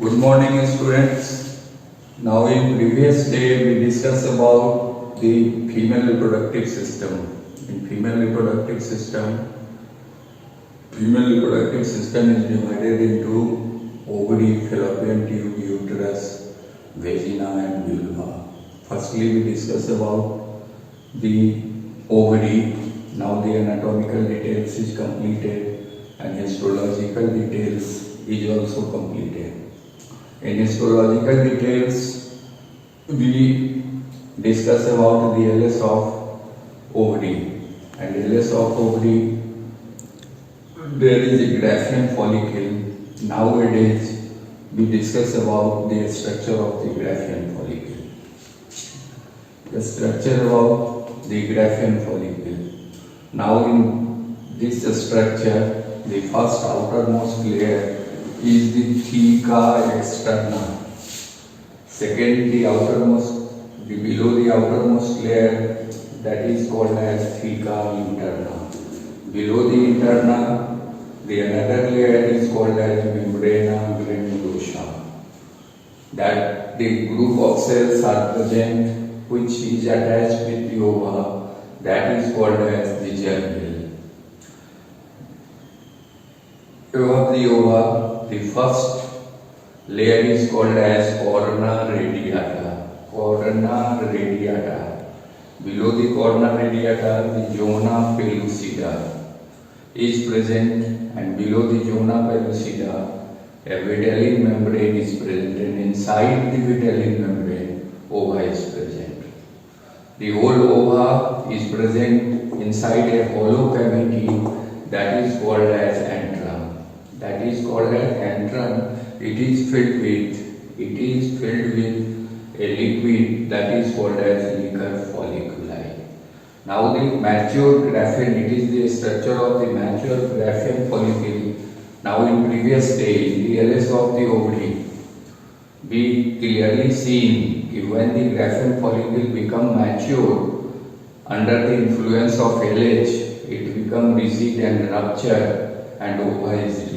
Good morning, students. Now, in previous day, we discussed about the female reproductive system. In female reproductive system is divided into ovary, fallopian tube, uterus, vagina, and vulva. Firstly, we discussed about the ovary. Now, the anatomical details is completed, and histological details is also completed. In histological details, we discuss about the LS of ovary. And LS of ovary, there is a Graafian follicle. Nowadays, we discuss about the structure of the Graafian follicle. The structure of the Graafian follicle. Now, in this structure, the first outermost layer is the theca externa. Second, below the outermost layer, that is called as theca interna. Below the interna, the another layer is called as membrana granulosa. That the group of cells are present which is attached with the ova, that is called as the germ. Above the ova, the first layer is called as corona radiata. Below the corona radiata, the zona pellucida is present, and below the zona pellucida, a vitelline membrane is present, and inside the vitelline membrane, ova is present. The whole ova is present inside a hollow cavity that is called as antrum. It is filled with a liquid that is called as liquor folliculi. Now the mature Graafian, it is the structure of the mature Graafian follicle. Now in previous stage, the LS of the ovary, we clearly seen that when the Graafian follicle become mature, under the influence of LH, it become rigid and rupture, and ova is released.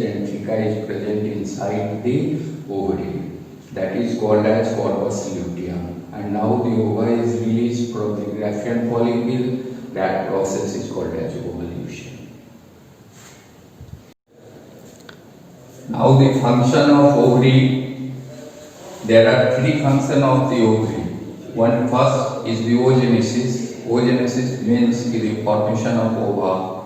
And theca is present inside the ovary. That is called as corpus luteum. And now the ova is released from the Graafian follicle. That process is called as ovulation. Now the function of ovary. There are three functions of the ovary. One first is the oogenesis. Oogenesis means the formation of ova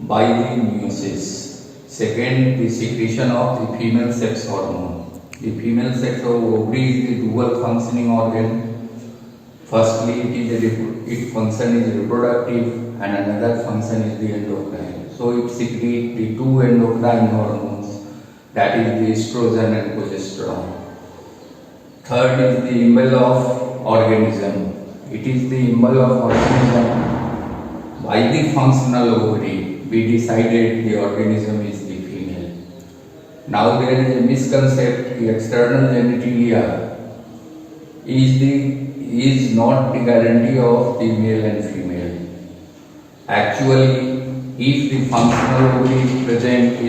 by the meiosis. Second, the secretion of the female sex hormone. The female sex of ovary is the dual functioning organ. Firstly, its function is reproductive, and another function is the endocrine. So it secretes the two endocrine hormones, that is the estrogen and progesterone. Third is the symbol of organism. It is the symbol of organism. By the functional ovary, we decided the organism is the female. Now there is a misconception: the external genitalia is not the guarantee of the male and female. Actually, if the functional ovary is present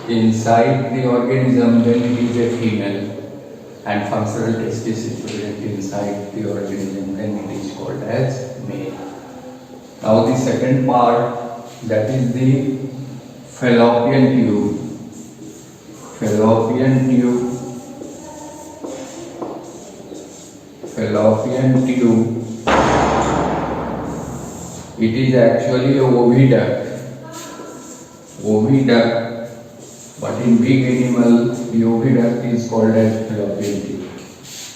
inside the organism, then it is a female, and functional testis is present inside the organism, then it is called as male. Now the second part, that is the fallopian tube. Fallopian tube. It is actually a oviduct. But in big animal, the oviduct is called as fallopian tube.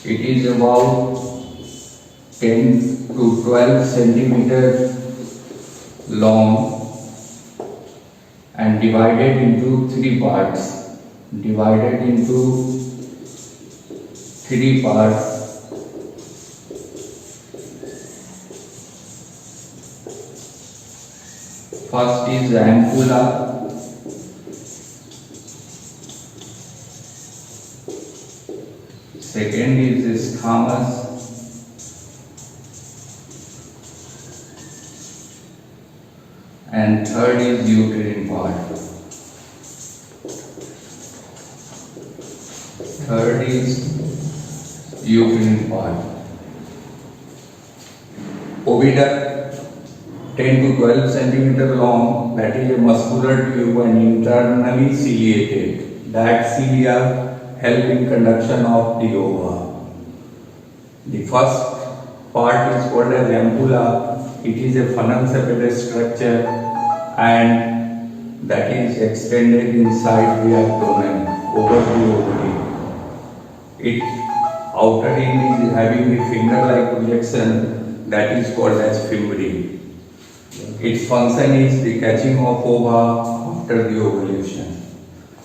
It is about 10 to 12 centimeters long and divided into three parts. First is ampulla. Second is squamous. And third is uterine part. third is uterine part. Oviduct 10 to 12 centimeter long, that is a muscular tube and internally ciliated. That cilia help in conduction of the ova. The first part is called as ampulla. It is a funnel-shaped structure and that is extended inside the abdomen over the ovary. Its outer end is having a finger-like projection that is called as fimbriae. Its function is the catching of ova after the ovulation.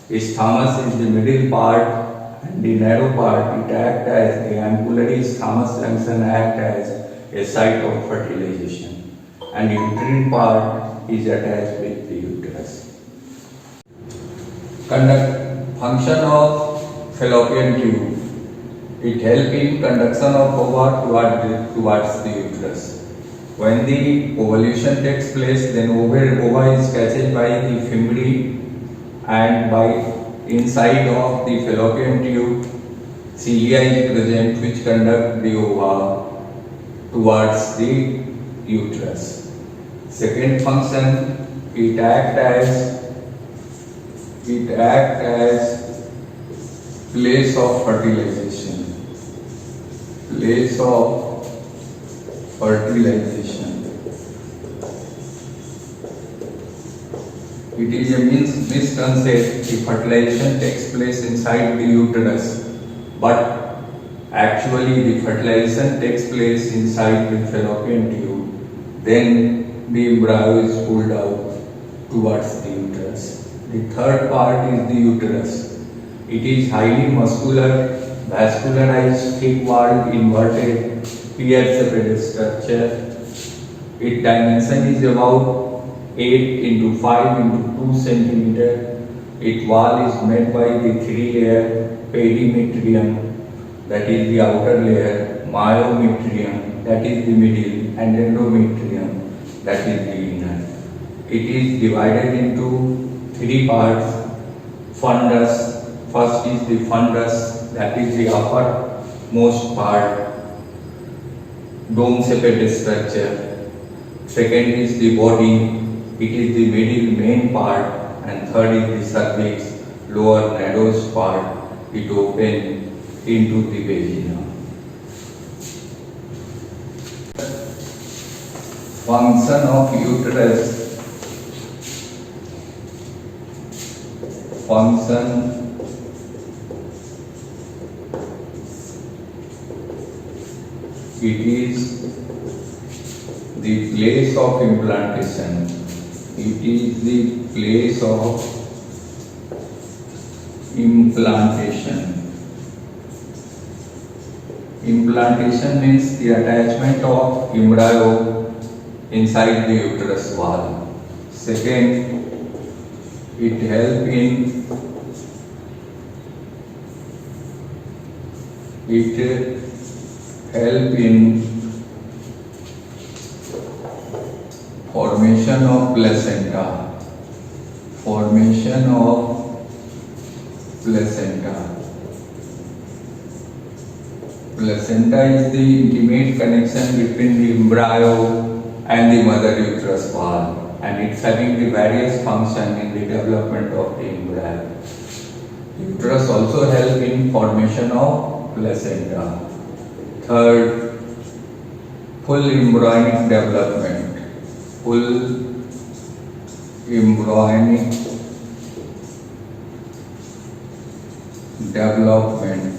Its thalamus is the middle part and the narrow part. It acts as the ampullary thalamus junction act as a site of fertilization, and the uterine part is attached with the uterus. Function of fallopian tube. It helps in conduction of ova towards the uterus. When the ovulation takes place, then ova is catched by the fimbriae and by inside of the fallopian tube, cilia is present which conduct the ova towards the uterus. Second function, it acts as place of fertilization. Place of fertilization. It is a misconcept the fertilization takes place inside the uterus, but actually the fertilization takes place inside the fallopian tube. Then the embryo is pulled out towards the uterus. The third part is the uterus. It is highly muscular, vascularized, thick-walled, inverted, pear-shaped structure. Its dimension is about 8 into 5 into 2 centimeter. Its wall is made by the 3-layer perimetrium, that is the outer layer, myometrium, that is the middle, and endometrium, that is the inner. It is divided into 3 parts. Fundus. First is the fundus, that is the uppermost part, dome-shaped structure. Second is the body. It is the middle main part, and third is the cervix, lower narrowest part. It opens into the vagina. Function of uterus. Function. It is the place of implantation. It is the place of implantation. Implantation means the attachment of embryo inside the uterus wall. Second, it helps in formation of placenta. Formation of placenta. Placenta is the intimate connection between the embryo and the mother uterus wall, and it's having the various function in the development of the embryo. Uterus also helps in formation of placenta. Third, full embryonic development. Full embryonic development.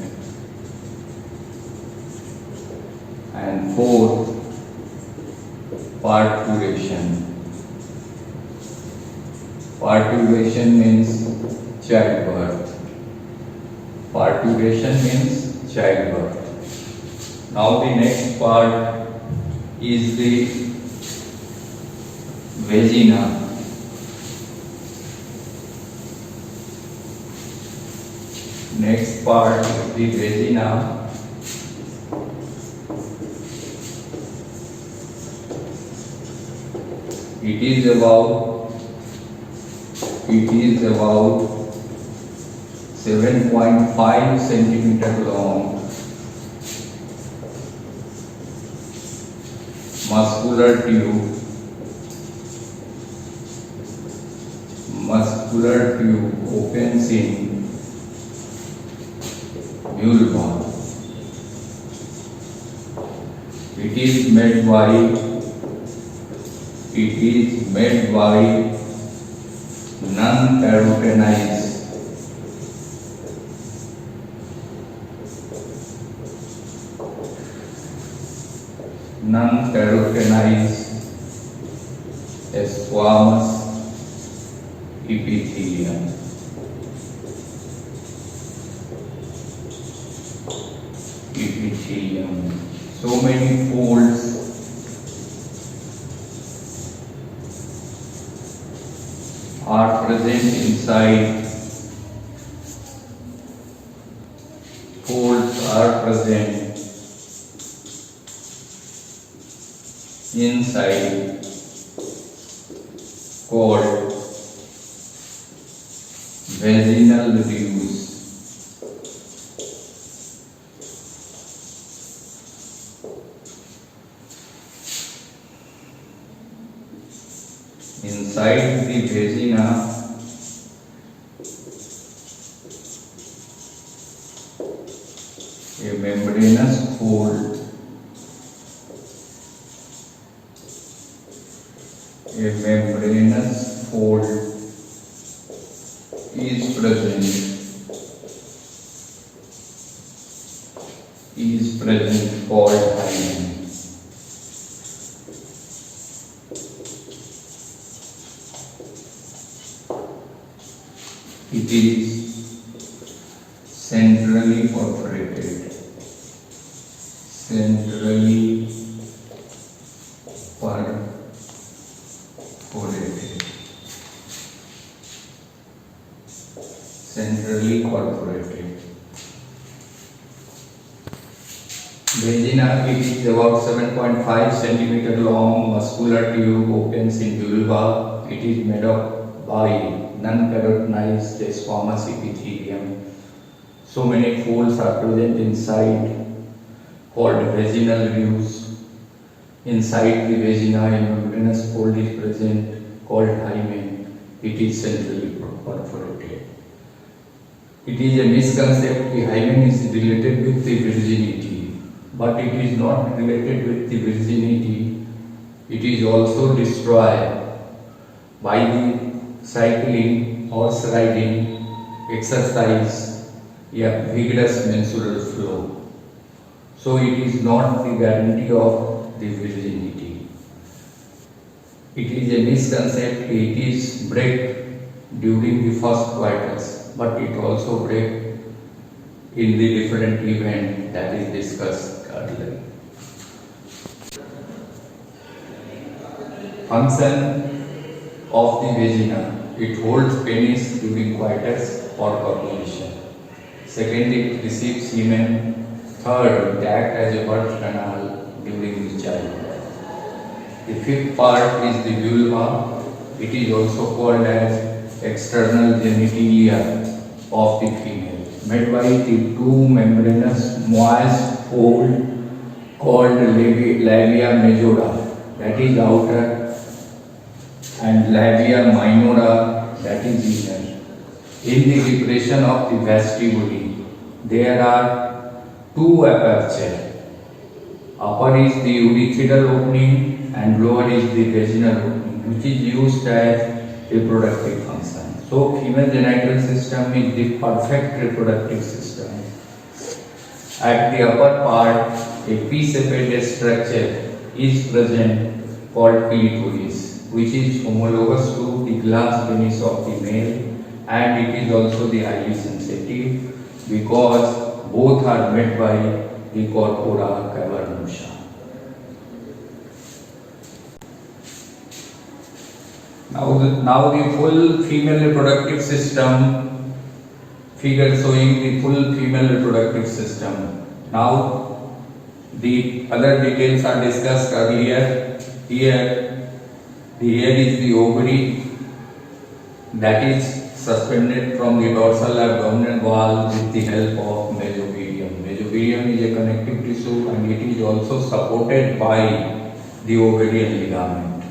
And fourth, parturition. Parturition means childbirth. Parturition means childbirth. Now the next part is the vagina. Next part is the vagina. It is about 7.5 centimeter long muscular tube opens in vulva. It is made by non-keratinized squamous epithelium. So many folds are present inside. Folds are present inside called vaginal reviews. Inside the vagina, a membranous fold, is present called hymen. It is centrally perforated. Vagina, it is about 7.5 centimeter long muscular tube opens in vulva. It is made up by non-keratinized squamous epithelium. So many folds are present inside called vaginal reviews. Inside the vagina, a membranous fold is present called hymen. It is centrally perforated. It is a misconception the hymen is related with the virginity, but it is not related with the virginity. It is also destroyed by the cycling, horse riding, exercise, vigorous menstrual flow. So it is not the guarantee of the virginity. It is a misconception. It is break during the first coitus, but it also break in the different event that is discussed earlier. Function of the vagina. It holds penis during coitus or copulation. Second, it receives semen. Third, it acts as a birth canal during the childbirth. The fifth part is the vulva. It is also called as external genitalia of the female, made by the two membranous moist fold called labia majora, that is outer, and labia minora, that is inner. In the depression of the vestibule, there are two apertures. Upper is the urethral opening and lower is the vaginal opening, which is used as reproductive function. So female genital system is the perfect reproductive system. At the upper part, a P-shaped structure is present called clitoris, which is homologous to the glans penis of the male, and it is also the highly sensitive because both are made by the corpora cavernosa. Now the full female reproductive system, figure showing the full female reproductive system. Now the other details are discussed earlier. Here is the ovary, that is suspended from the dorsal abdominal wall with the help of mesothelium. Mesothelium is a connective tissue and it is also supported by the ovarian ligament.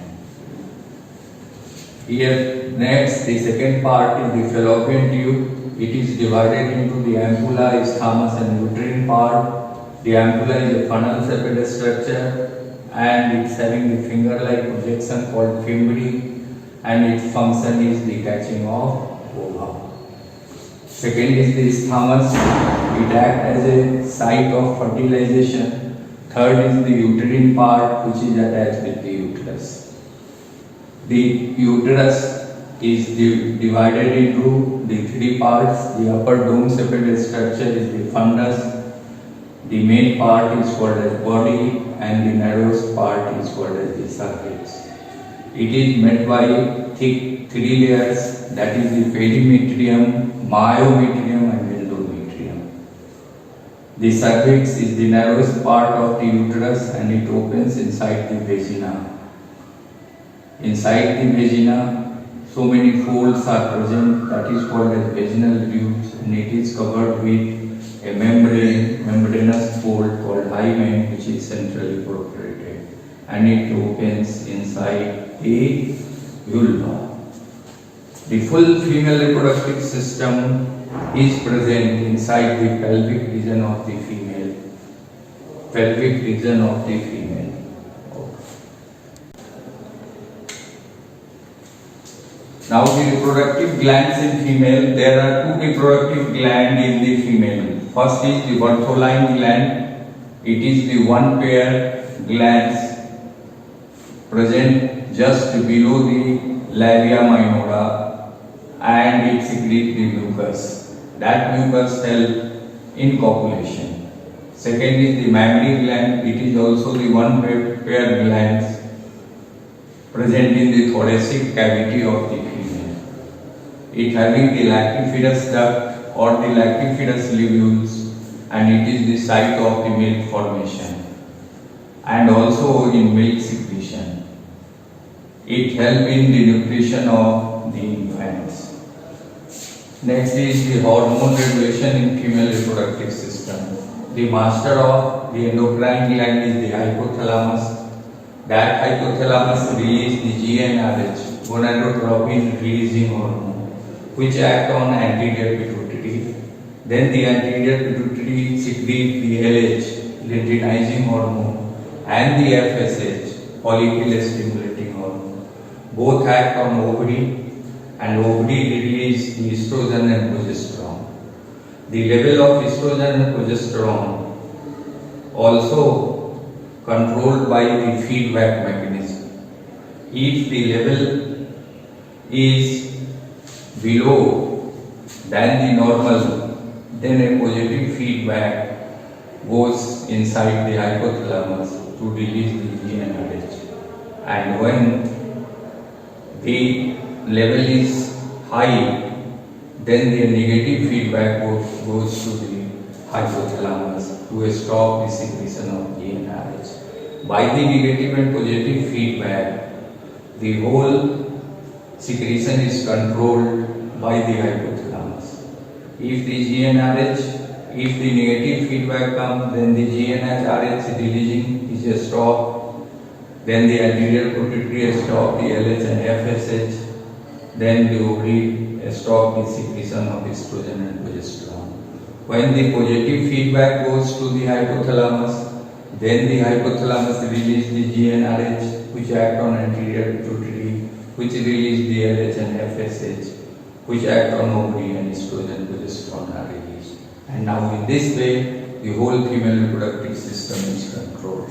Here next, the second part is the fallopian tube. It is divided into the ampulla, isthmus and uterine part. The ampulla is a funnel-shaped structure and it's having the finger-like projection called fimbriae, and its function is the catching of ova. Second is the isthmus. It acts as a site of fertilization. Third is the uterine part, which is attached with the uterus. The uterus is divided into the three parts. The upper dome-shaped structure is the fundus. The main part is called as body and the narrowest part is called as the cervix. It is made by thick three layers, that is the perimetrium, myometrium and endometrium. The cervix is the narrowest part of the uterus and it opens inside the vagina. Inside the vagina, so many folds are present, that is called as vaginal tubes, and it is covered with a membranous fold called hymen, which is centrally perforated, and it opens inside the vulva. The full female reproductive system is present inside the pelvic region of the female. Pelvic region of the female. Now the reproductive glands in female, there are two reproductive glands in the female. First is the Bartholin gland. It is the one pair glands present just below the labia minora and it secretes the mucus. That mucus helps in copulation. Second is the mammary gland. It is also the one pair glands present in the thoracic cavity of the female. It having the lactifidus duct or the lactifidus liveus, and it is the site of the milk formation and also in milk secretion. It helps in the nutrition of the infants. Next is the hormone regulation in female reproductive system. The master of the endocrine gland is the hypothalamus. That hypothalamus releases the GnRH, gonadotropin releasing hormone, which act on anterior pituitary. Then the anterior pituitary secretes the LH, luteinizing hormone, and the FSH, follicle stimulating hormone. Both act on ovary, and ovary release the estrogen and progesterone. The level of estrogen and progesterone also controlled by the feedback mechanism. If the level is below than the normal, then a positive feedback goes inside the hypothalamus to release the GnRH. And when the level is high, then the negative feedback goes to the hypothalamus to stop the secretion of GnRH. By the negative and positive feedback, the whole secretion is controlled by the hypothalamus. If the GnRH, if the negative feedback comes, then the GnRH releasing is stopped. Then the anterior pituitary stop the LH and FSH. Then the ovary stop the secretion of estrogen and progesterone. When the positive feedback goes to the hypothalamus, then the hypothalamus releases the GnRH, which act on anterior pituitary, which release the LH and FSH, which act on ovary, and estrogen and progesterone are released. And now in this way, the whole female reproductive system is controlled.